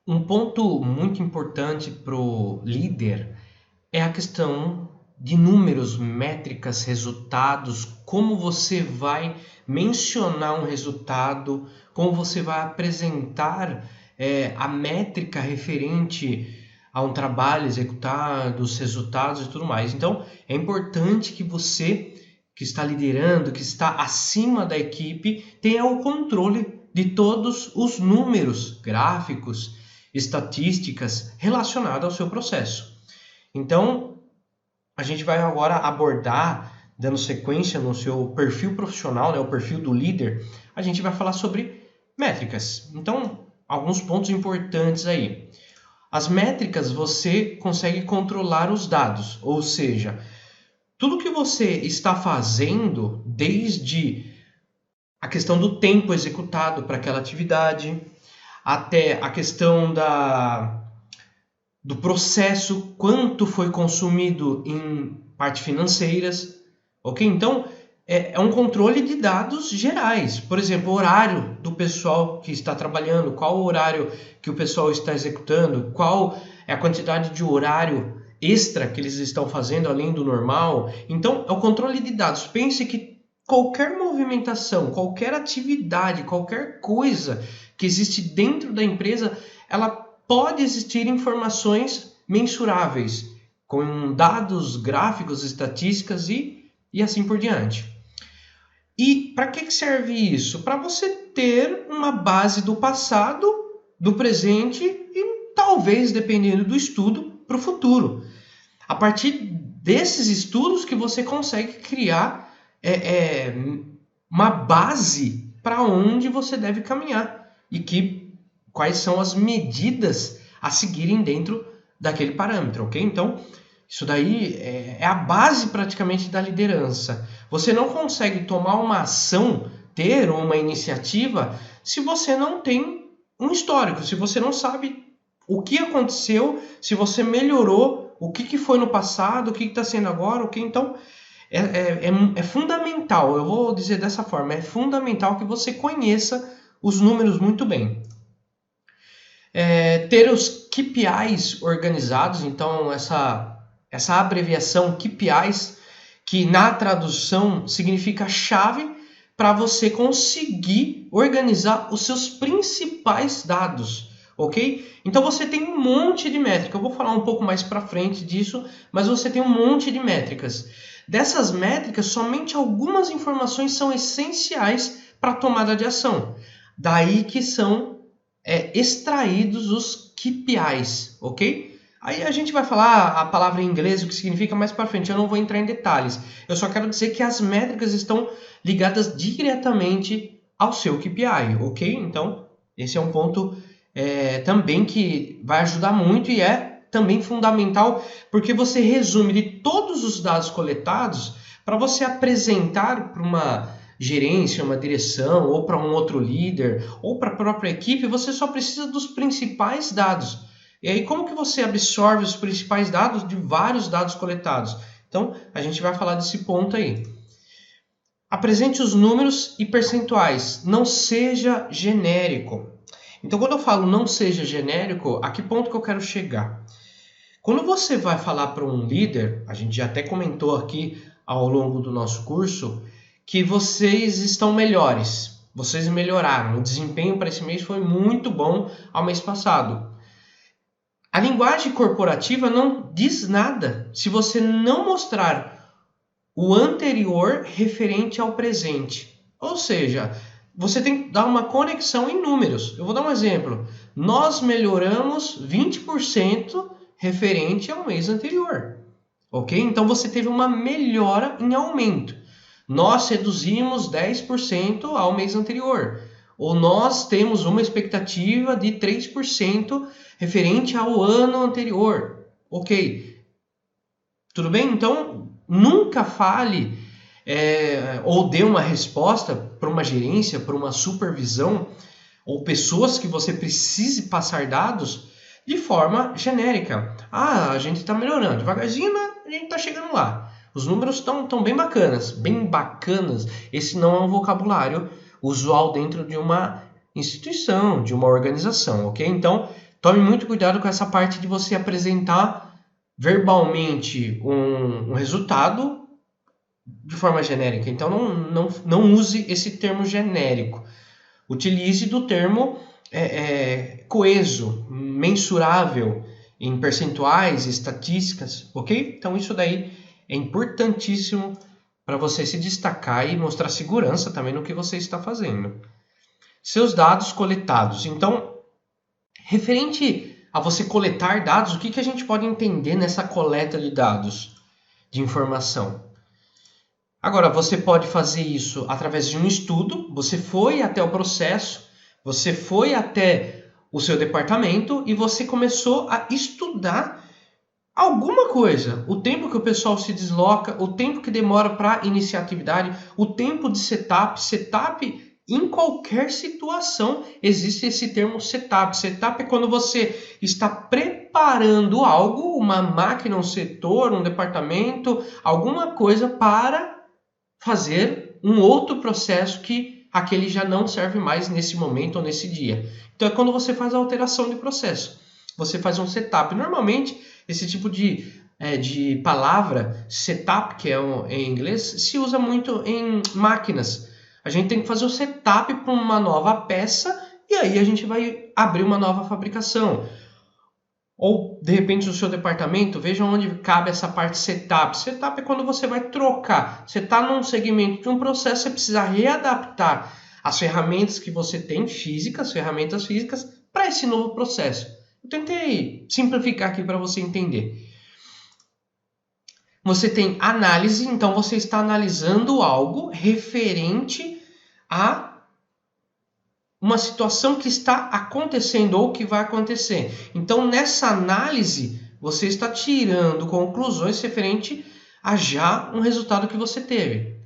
Um ponto muito importante para o líder é a questão de números, métricas, resultados, como você vai mencionar um resultado, como você vai apresentar a métrica referente a um trabalho executado, os resultados e tudo mais. Então, é importante que você que está liderando, que está acima da equipe, tenha o controle de todos os números, gráficos, estatísticas relacionadas ao seu processo. Então, a gente vai agora abordar, dando sequência no seu perfil profissional, né, o perfil do líder, a gente vai falar sobre métricas. Então, alguns pontos importantes aí. As métricas você consegue controlar os dados, ou seja, tudo que você está fazendo, desde a questão do tempo executado para aquela atividade, até a questão do processo, quanto foi consumido em partes financeiras, ok? Então, é um controle de dados gerais. Por exemplo, o horário do pessoal que está trabalhando, qual o horário que o pessoal está executando, qual é a quantidade de horário extra que eles estão fazendo além do normal. Então, é o controle de dados. Pense que qualquer movimentação, qualquer atividade, qualquer coisa que existe dentro da empresa, ela pode existir informações mensuráveis, com dados, gráficos, estatísticas e assim por diante. E para que serve isso? Para você ter uma base do passado, do presente e talvez, dependendo do estudo, para o futuro. A partir desses estudos que você consegue criar uma base para onde você deve caminhar e quais são as medidas a seguirem dentro daquele parâmetro, ok? Então, isso daí é a base praticamente da liderança. Você não consegue tomar uma ação, ter uma iniciativa, se você não tem um histórico, se você não sabe o que aconteceu, se você melhorou, o que foi no passado, o que está sendo agora, ok? Então, é fundamental, eu vou dizer dessa forma, é fundamental que você conheça os números muito bem. Ter os KPIs organizados, então essa abreviação KPIs, que na tradução significa chave para você conseguir organizar os seus principais dados, ok? Então você tem um monte de métricas, eu vou falar um pouco mais para frente disso, mas você tem um monte de métricas. Dessas métricas, somente algumas informações são essenciais para a tomada de ação. Daí que são extraídos os KPIs, ok? Aí a gente vai falar a palavra em inglês, o que significa mais para frente, eu não vou entrar em detalhes. Eu só quero dizer que as métricas estão ligadas diretamente ao seu KPI, ok? Então, esse é um ponto também que vai ajudar muito e é também fundamental, porque você resume de todos os dados coletados para você apresentar para uma gerência, uma direção, ou para um outro líder, ou para a própria equipe, você só precisa dos principais dados. E aí, como que você absorve os principais dados de vários dados coletados? Então, a gente vai falar desse ponto aí. Apresente os números e percentuais. Não seja genérico. Então, quando eu falo não seja genérico, a que ponto que eu quero chegar? Quando você vai falar para um líder, a gente já até comentou aqui ao longo do nosso curso, que vocês estão melhores, vocês melhoraram, o desempenho para esse mês foi muito bom ao mês passado. A linguagem corporativa não diz nada se você não mostrar o anterior referente ao presente. Ou seja, você tem que dar uma conexão em números. Eu vou dar um exemplo. Nós melhoramos 20% referente ao mês anterior. Ok? Então você teve uma melhora em aumento. Nós reduzimos 10% ao mês anterior. Ou nós temos uma expectativa de 3% referente ao ano anterior. Ok. Tudo bem? Então, nunca fale ou dê uma resposta para uma gerência, para uma supervisão, ou pessoas que você precise passar dados de forma genérica. Ah, a gente está melhorando. Devagarzinho, mas a gente está chegando lá. Os números estão bem bacanas, bem bacanas. Esse não é um vocabulário usual dentro de uma instituição, de uma organização, ok? Então, tome muito cuidado com essa parte de você apresentar verbalmente um resultado de forma genérica. Então, não use esse termo genérico. Utilize do termo coeso, mensurável, em percentuais, estatísticas, ok? Então, isso daí é importantíssimo para você se destacar e mostrar segurança também no que você está fazendo. Seus dados coletados. Então, referente a você coletar dados, o que a gente pode entender nessa coleta de dados, de informação? Agora, você pode fazer isso através de um estudo, você foi até o processo, você foi até o seu departamento e você começou a estudar alguma coisa. O tempo que o pessoal se desloca, o tempo que demora para iniciar a atividade, o tempo de setup. Setup, em qualquer situação, existe esse termo setup. Setup é quando você está preparando algo, uma máquina, um setor, um departamento, alguma coisa para fazer um outro processo que aquele já não serve mais nesse momento ou nesse dia. Então é quando você faz a alteração de processo. Você faz um setup. Normalmente, esse tipo de palavra, setup, que é em inglês, se usa muito em máquinas. A gente tem que fazer o setup para uma nova peça e aí a gente vai abrir uma nova fabricação. Ou, de repente, no seu departamento, veja onde cabe essa parte setup. Setup é quando você vai trocar. Você está num segmento de um processo, você precisa readaptar as ferramentas que você tem físicas, ferramentas físicas, para esse novo processo. Eu tentei simplificar aqui para você entender. Você tem análise, então você está analisando algo referente a uma situação que está acontecendo ou que vai acontecer. Então, nessa análise, você está tirando conclusões referente a já um resultado que você teve.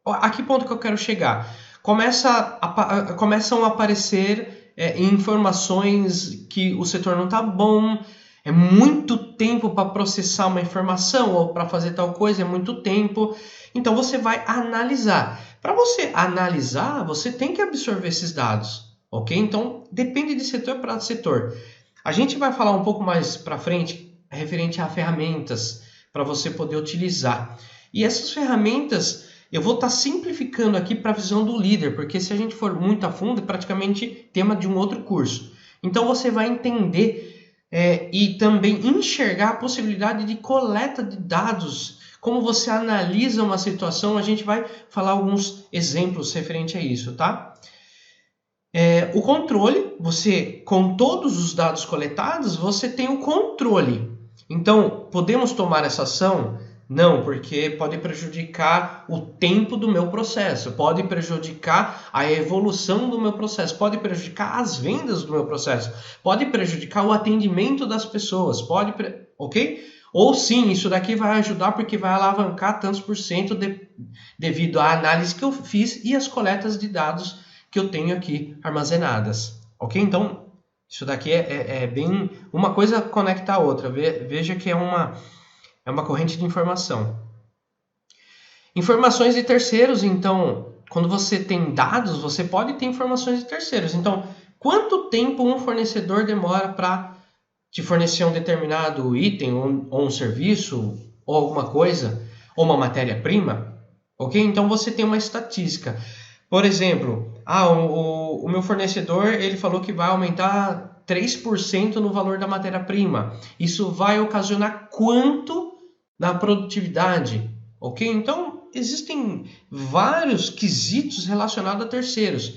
A que ponto que eu quero chegar? Começam a aparecer informações que o setor não está bom, é muito tempo para processar uma informação ou para fazer tal coisa, é muito tempo. Então, você vai analisar. Para você analisar, você tem que absorver esses dados, ok? Então, depende de setor para setor. A gente vai falar um pouco mais para frente referente a ferramentas para você poder utilizar. E essas ferramentas eu vou estar simplificando aqui para a visão do líder, porque se a gente for muito a fundo, é praticamente tema de um outro curso. Então, você vai entender e também enxergar a possibilidade de coleta de dados. Como você analisa uma situação, a gente vai falar alguns exemplos referente a isso, tá? O controle, você, com todos os dados coletados, você tem o controle. Então, podemos tomar essa ação? Não, porque pode prejudicar o tempo do meu processo, pode prejudicar a evolução do meu processo, pode prejudicar as vendas do meu processo, pode prejudicar o atendimento das pessoas, ok? Ou sim, isso daqui vai ajudar porque vai alavancar tantos por cento devido à análise que eu fiz e as coletas de dados que eu tenho aqui armazenadas, ok? Então, isso daqui é bem... Uma coisa conecta a outra, veja que é uma corrente de informação. Informações de terceiros, então, quando você tem dados, você pode ter informações de terceiros. Então, quanto tempo um fornecedor demora para te fornecer um determinado item, ou um serviço, ou alguma coisa, ou uma matéria-prima, ok? Então, você tem uma estatística. Por exemplo, o meu fornecedor ele falou que vai aumentar 3% no valor da matéria-prima. Isso vai ocasionar quanto na produtividade, ok? Então, existem vários quesitos relacionados a terceiros.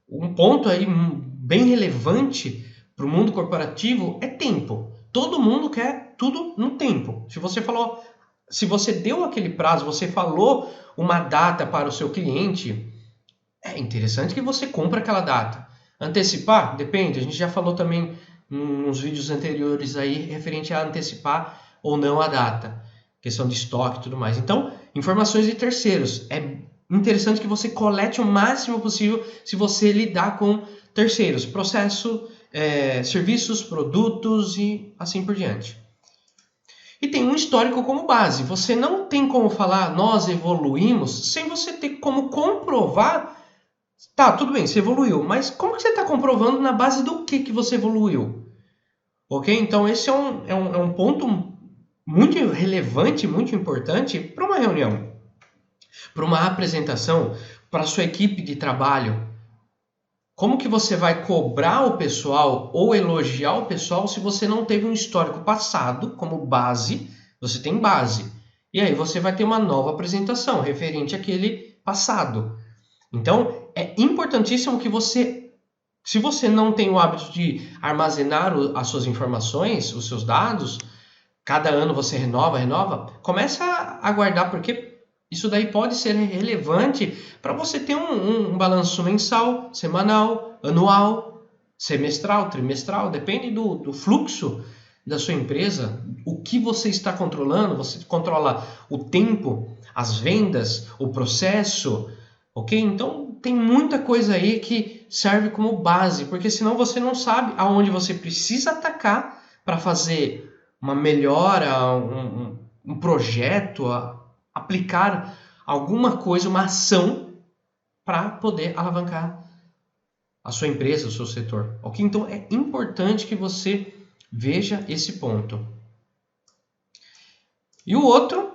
Um ponto aí bem relevante para o mundo corporativo é tempo. Todo mundo quer tudo no tempo. Se você deu aquele prazo, você falou uma data para o seu cliente, é interessante que você cumpra aquela data. Antecipar? Depende. A gente já falou também nos vídeos anteriores aí referente a antecipar ou não a data. Questão de estoque e tudo mais. Então, informações de terceiros. É interessante que você colete o máximo possível se você lidar com terceiros. Processo, serviços, produtos e assim por diante. E tem um histórico como base. Você não tem como falar nós evoluímos sem você ter como comprovar. Tá, tudo bem, você evoluiu. Mas como que você está comprovando na base do que você evoluiu? Ok? Então esse é um ponto muito relevante, muito importante para uma reunião, para uma apresentação, para a sua equipe de trabalho. Como que você vai cobrar o pessoal ou elogiar o pessoal se você não teve um histórico passado como base? Você tem base. E aí você vai ter uma nova apresentação referente àquele passado. Então, é importantíssimo que você, se você não tem o hábito de armazenar as suas informações, os seus dados, cada ano você renova, começa a guardar, porque isso daí pode ser relevante para você ter um balanço mensal, semanal, anual, semestral, trimestral, depende do fluxo da sua empresa, o que você está controlando, você controla o tempo, as vendas, o processo, ok? Então tem muita coisa aí que serve como base, porque senão você não sabe aonde você precisa atacar para fazer uma melhora, um projeto, aplicar alguma coisa, uma ação para poder alavancar a sua empresa, o seu setor. Ok? Então é importante que você veja esse ponto. E o outro,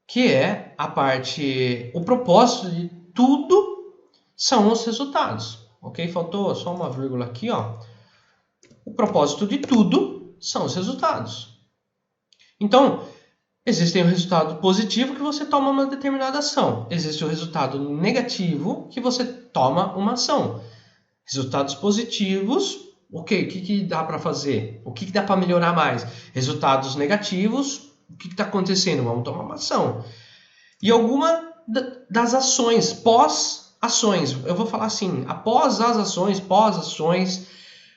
que é a parte, o propósito de tudo são os resultados. Ok? Faltou só uma vírgula aqui, ó. O propósito de tudo são os resultados. Então, existe o resultado positivo que você toma uma determinada ação. Existe o resultado negativo que você toma uma ação. Resultados positivos, ok, o que dá para fazer? O que dá para melhorar mais? Resultados negativos, o que está acontecendo? Vamos tomar uma ação. E alguma das ações, pós-ações, eu vou falar assim, após as ações, pós-ações,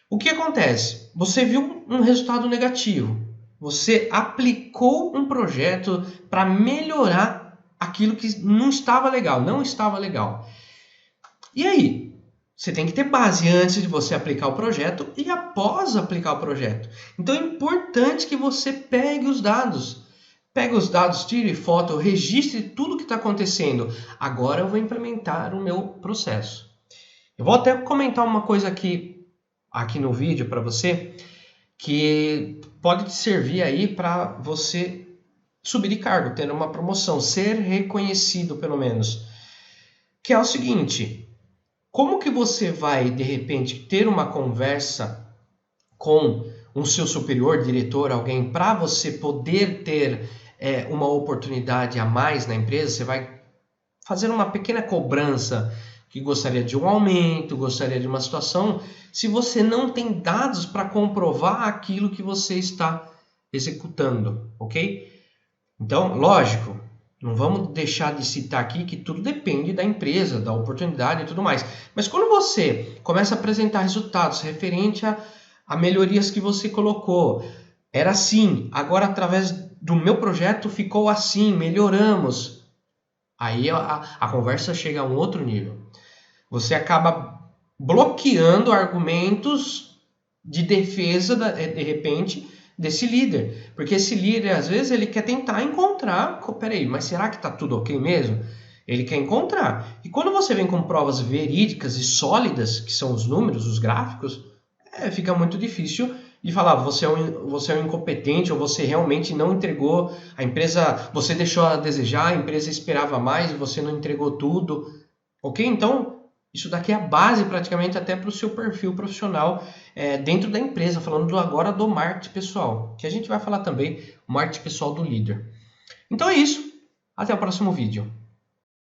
o que acontece? Você viu um resultado negativo. Você aplicou um projeto para melhorar aquilo que não estava legal, E aí? Você tem que ter base antes de você aplicar o projeto e após aplicar o projeto. Então é importante que você pegue os dados. Pegue os dados, tire foto, registre tudo o que está acontecendo. Agora eu vou implementar o meu processo. Eu vou até comentar uma coisa aqui no vídeo para você, que pode te servir aí para você subir de cargo, ter uma promoção, ser reconhecido pelo menos. Que é o seguinte, como que você vai, de repente, ter uma conversa com um seu superior, diretor, alguém, para você poder ter uma oportunidade a mais na empresa? Você vai fazer uma pequena cobrança que gostaria de um aumento, gostaria de uma situação, se você não tem dados para comprovar aquilo que você está executando, ok? Então, lógico, não vamos deixar de citar aqui que tudo depende da empresa, da oportunidade e tudo mais. Mas quando você começa a apresentar resultados referente a melhorias que você colocou, era assim, agora através do meu projeto ficou assim, melhoramos. Aí a conversa chega a um outro nível. Você acaba bloqueando argumentos de defesa, de repente, desse líder. Porque esse líder, às vezes, ele quer tentar encontrar... Peraí, mas será que está tudo ok mesmo? Ele quer encontrar. E quando você vem com provas verídicas e sólidas, que são os números, os gráficos, fica muito difícil de falar, você é um incompetente ou você realmente não entregou, a empresa, você deixou a desejar, a empresa esperava mais e você não entregou tudo. Ok? Então, isso daqui é a base praticamente até para o seu perfil profissional dentro da empresa, falando agora do marketing pessoal, que a gente vai falar também, o marketing pessoal do líder. Então é isso, até o próximo vídeo.